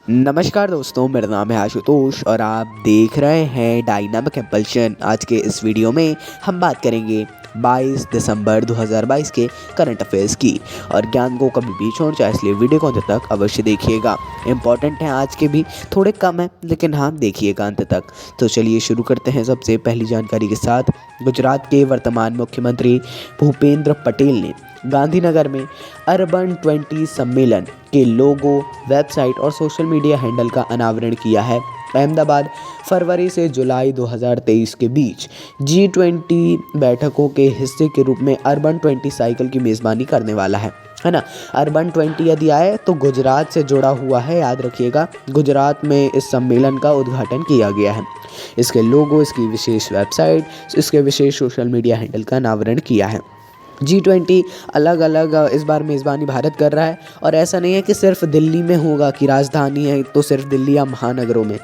नमस्कार दोस्तों, मेरा नाम है आशुतोष और आप देख रहे हैं डायनामिक इम्पल्शन। आज के इस वीडियो में हम बात करेंगे 22 दिसंबर 2022 के करंट अफेयर्स की। और ज्ञान को कभी भी छोड़ जाए, इसलिए वीडियो को अंत तक अवश्य देखिएगा। इंपॉर्टेंट है, आज के भी थोड़े कम है लेकिन हाँ देखिएगा अंत तक। तो चलिए शुरू करते हैं सबसे पहली जानकारी के साथ। गुजरात के वर्तमान मुख्यमंत्री भूपेंद्र पटेल ने गांधीनगर में अर्बन 20 सम्मेलन के लोगो, वेबसाइट और सोशल मीडिया हैंडल का अनावरण किया है। अहमदाबाद फरवरी से जुलाई 2023 के बीच G20 बैठकों के हिस्से के रूप में अर्बन 20 साइकिल की मेज़बानी करने वाला है ना। अर्बन 20 यदि आए तो गुजरात से जुड़ा हुआ है, याद रखिएगा। गुजरात में इस सम्मेलन का उद्घाटन किया गया है। इसके लोगो, इसकी विशेष वेबसाइट, इसके विशेष सोशल मीडिया हैंडल का अनावरण किया है। G20 अलग अलग इस बार मेज़बानी भारत कर रहा है। और ऐसा नहीं है कि सिर्फ दिल्ली में होगा, कि राजधानी है तो सिर्फ दिल्ली या महानगरों में,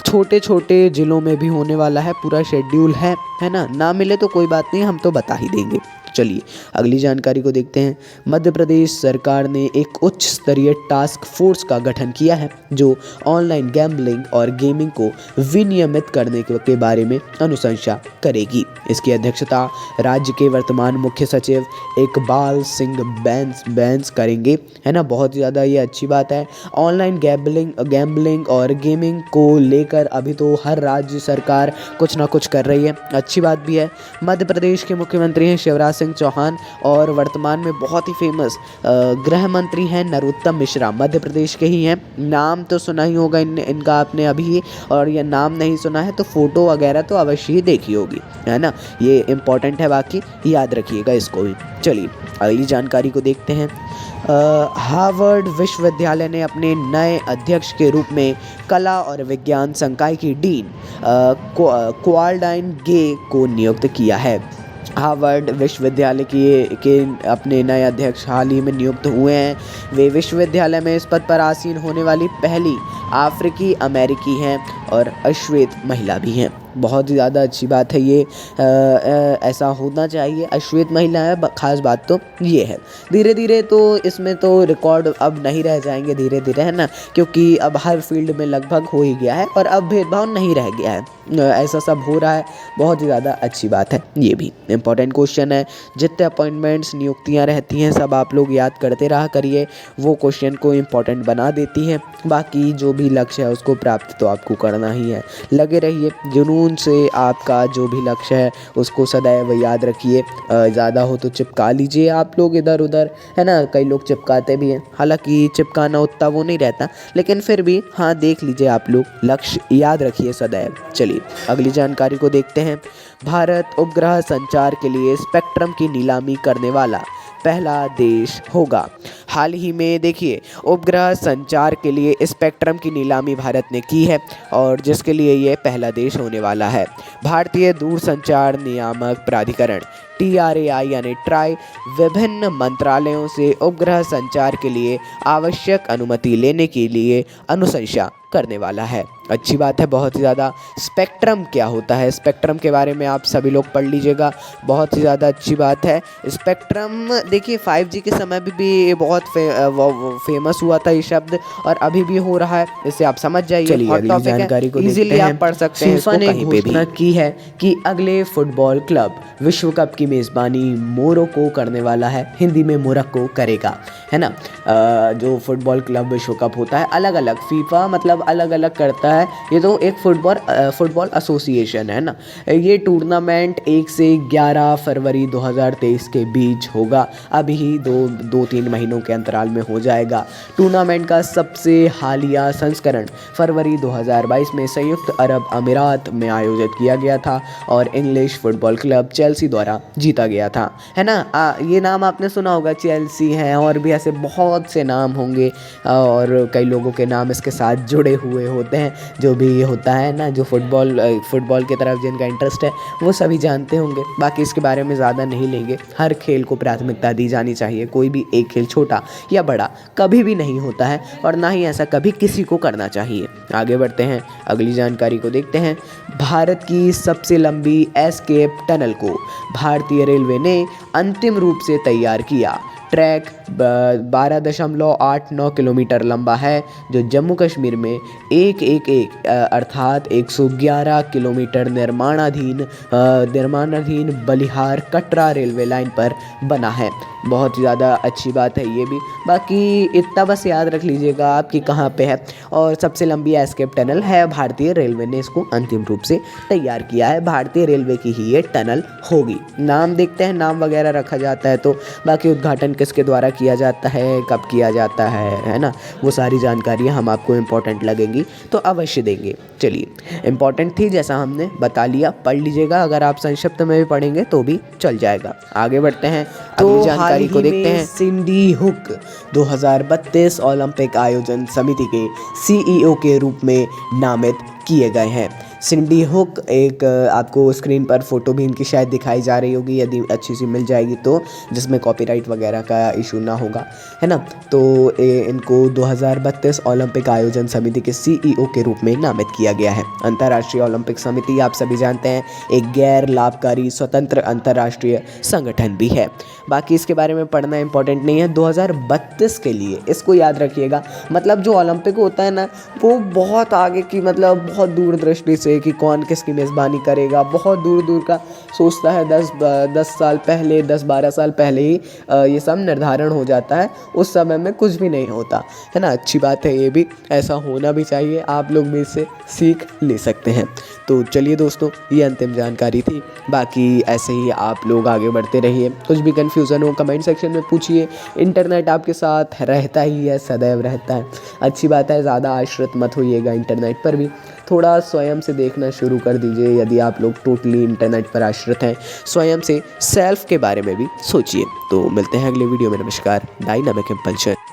छोटे छोटे ज़िलों में भी होने वाला है। पूरा शेड्यूल है ना मिले तो कोई बात नहीं, हम तो बता ही देंगे। चलिए अगली जानकारी को देखते हैं। मध्य प्रदेश सरकार ने एक उच्च स्तरीय टास्क फोर्स का गठन किया है जो ऑनलाइन गैम्बलिंग और गेमिंग को विनियमित करने के बारे में अनुशंसा करेगी। इसकी अध्यक्षता राज्य के वर्तमान मुख्य सचिव इकबाल सिंह बैंस करेंगे, है ना। बहुत ज़्यादा ये अच्छी बात है। ऑनलाइन गैम्बलिंग और गेमिंग को लेकर अभी तो हर राज्य सरकार कुछ ना कुछ कर रही है, अच्छी बात भी है। मध्य प्रदेश के मुख्यमंत्री हैं शिवराज सिंह चौहान और वर्तमान में बहुत ही फेमस गृह मंत्री हैं नरोत्तम मिश्रा, मध्य प्रदेश के ही हैं। नाम तो सुना ही होगा इनका आपने अभी, और ये नाम नहीं सुना है तो फोटो वगैरह तो अवश्य ही देखी होगी, है ना। ये इम्पोर्टेंट है, बाकी याद रखिएगा इसको भी। चलिए अगली जानकारी को देखते हैं। हार्वर्ड विश्वविद्यालय ने अपने नए अध्यक्ष के रूप में कला और विज्ञान संकाय की डीन क्वाल्डाइन गे को नियुक्त किया है। हार्वर्ड विश्वविद्यालय के अपने नए अध्यक्ष हाल ही में नियुक्त हुए हैं। वे विश्वविद्यालय में इस पद पर आसीन होने वाली पहली अफ्रीकी अमेरिकी हैं और अश्वेत महिला भी हैं। बहुत ज़्यादा अच्छी बात है ये, ऐसा होना चाहिए। अश्वेत महिला है, ख़ास बात तो ये है। धीरे धीरे तो इसमें तो रिकॉर्ड अब नहीं रह जाएंगे, धीरे धीरे, है ना, क्योंकि अब हर फील्ड में लगभग हो ही गया है और अब भेदभाव नहीं रह गया है। ऐसा सब हो रहा है, बहुत ही ज़्यादा अच्छी बात है। ये भी इंपॉर्टेंट क्वेश्चन है। जितने अपॉइंटमेंट्स, नियुक्तियाँ रहती हैं सब आप लोग याद करते रहा करिए, वो क्वेश्चन को इम्पोर्टेंट बना देती हैं। बाकी जो भी लक्ष्य है उसको प्राप्त तो आपको करना ही है। लगे रहिए जुनून से, आपका जो भी लक्ष्य है उसको सदैव याद रखिए। ज़्यादा हो तो चिपका लीजिए आप लोग इधर उधर, है ना। कई लोग चिपकाते भी हैं, हालांकि चिपकाना उतना वो नहीं रहता, लेकिन फिर भी हाँ देख लीजिए आप लोग, लक्ष्य याद रखिए सदैव। चलिए अगली जानकारी को देखते हैं। भारत उपग्रह संचार के लिए स्पेक्ट्रम की नीलामी करने वाला पहला देश होगा। हाल ही में देखिए, उपग्रह संचार के लिए स्पेक्ट्रम की नीलामी भारत ने की है और जिसके लिए ये पहला देश होने वाला है। भारतीय दूरसंचार नियामक प्राधिकरण TRAI यानी ट्राई विभिन्न मंत्रालयों से उपग्रह संचार के लिए आवश्यक अनुमति लेने के लिए अनुशंसा करने वाला है। अच्छी बात है, बहुत ही ज़्यादा। स्पेक्ट्रम क्या होता है, स्पेक्ट्रम के बारे में आप सभी लोग पढ़ लीजिएगा, बहुत ही ज़्यादा अच्छी बात है। स्पेक्ट्रम देखिए 5G के समय भी बहुत फेमस हुआ था ये शब्द, और अभी भी हो रहा है, इससे आप समझ जाइए। चलिए अगली जानकारी को देखते हैं। आप पढ़ सकते हैं। फीफा ने घोषणा की है कि अगले फुटबॉल क्लब विश्व कप की मेज़बानी मोरक्को करने वाला है। हिंदी में मोरक्को करेगा, है ना। जो फुटबॉल क्लब विश्व कप होता है, अलग अलग फीफा मतलब अलग अलग करता है, ये तो एक फुटबॉल एसोसिएशन है ना। ये टूर्नामेंट 1 से 11 फरवरी 2023 के बीच होगा। अभी ही दो तीन महीनों के अंतराल में हो जाएगा। टूर्नामेंट का सबसे हालिया संस्करण फरवरी 2022 में संयुक्त अरब अमीरात में आयोजित किया गया था और इंग्लिश फुटबॉल क्लब चेल्सी द्वारा जीता गया था, है ना। ये नाम आपने सुना होगा, चेल्सी है, और भी ऐसे बहुत से नाम होंगे और कई लोगों के नाम इसके साथ जुड़े हुए होते हैं। जो भी होता है ना, जो फुटबॉल की तरफ जिनका इंटरेस्ट है वो सभी जानते होंगे। बाकी इसके बारे में ज़्यादा नहीं लेंगे। हर खेल को प्राथमिकता दी जानी चाहिए। कोई भी एक खेल छोटा या बड़ा कभी भी नहीं होता है और ना ही ऐसा कभी किसी को करना चाहिए। आगे बढ़ते हैं, अगली जानकारी को देखते हैं। भारत की सबसे लंबी एस्केप टनल को भारतीय रेलवे ने अंतिम रूप से तैयार किया। ट्रैक 12.89 किलोमीटर लंबा है, जो जम्मू कश्मीर में अर्थात 111 किलोमीटर निर्माणाधीन बलिहार कटरा रेलवे लाइन पर बना है। बहुत ज़्यादा अच्छी बात है ये भी। बाकी इतना बस याद रख लीजिएगा आप कि कहाँ पे है। और सबसे लंबी एस्केप टनल है, भारतीय रेलवे ने इसको अंतिम रूप से तैयार किया है, भारतीय रेलवे की ही ये टनल होगी। नाम देखते हैं, नाम वगैरह रखा जाता है तो बाकी उद्घाटन किसके द्वारा किया जाता है, कब किया जाता है ना, वो सारी जानकारियाँ हम आपको इम्पोर्टेंट लगेंगी तो अवश्य देंगे। चलिए, इम्पोर्टेंट थी जैसा हमने बता लिया, पढ़ लीजिएगा, अगर आप संक्षिप्त में भी पढ़ेंगे तो भी चल जाएगा। आगे बढ़ते हैं तो जानकारी को देखते हैं। सिंडी हुक 2032 ओलंपिक आयोजन समिति के CEO के रूप में नामित किए गए हैं। सिंडी हुक एक आपको स्क्रीन पर फोटो भी इनकी शायद दिखाई जा रही होगी, यदि अच्छी सी मिल जाएगी तो, जिसमें कॉपीराइट वगैरह का इशू ना होगा, है ना। तो इनको 2032 ओलंपिक आयोजन समिति के CEO के रूप में नामित किया गया है। अंतर्राष्ट्रीय ओलंपिक समिति आप सभी जानते हैं एक गैर लाभकारी स्वतंत्र अंतर्राष्ट्रीय संगठन भी है। बाकी इसके बारे में पढ़ना इंपॉर्टेंट नहीं है। 2032 के लिए इसको याद रखिएगा, मतलब जो ओलंपिक होता है ना वो बहुत आगे की, मतलब बहुत दूरदृष्टि से कि कौन किसकी मेज़बानी करेगा, बहुत दूर दूर का सोचता है। 10 साल पहले, 10-12 साल पहले ही ये सब निर्धारण हो जाता है, उस समय में कुछ भी नहीं होता है ना। अच्छी बात है ये भी, ऐसा होना भी चाहिए, आप लोग भी इससे सीख ले सकते हैं। तो चलिए दोस्तों, ये अंतिम जानकारी थी। बाकी ऐसे ही आप लोग आगे बढ़ते रहिए, कुछ भी कन्फ्यूज़न हो कमेंट सेक्शन में पूछिए। इंटरनेट आपके साथ रहता ही है, सदैव रहता है, अच्छी बात है। ज़्यादा आश्रित मत होइएगा इंटरनेट पर भी, थोड़ा स्वयं से देखना शुरू कर दीजिए। यदि आप लोग टोटली इंटरनेट पर आश्रित हैं, स्वयं से सेल्फ के बारे में भी सोचिए। तो मिलते हैं अगले वीडियो में। नमस्कार। Dynamic impulsion.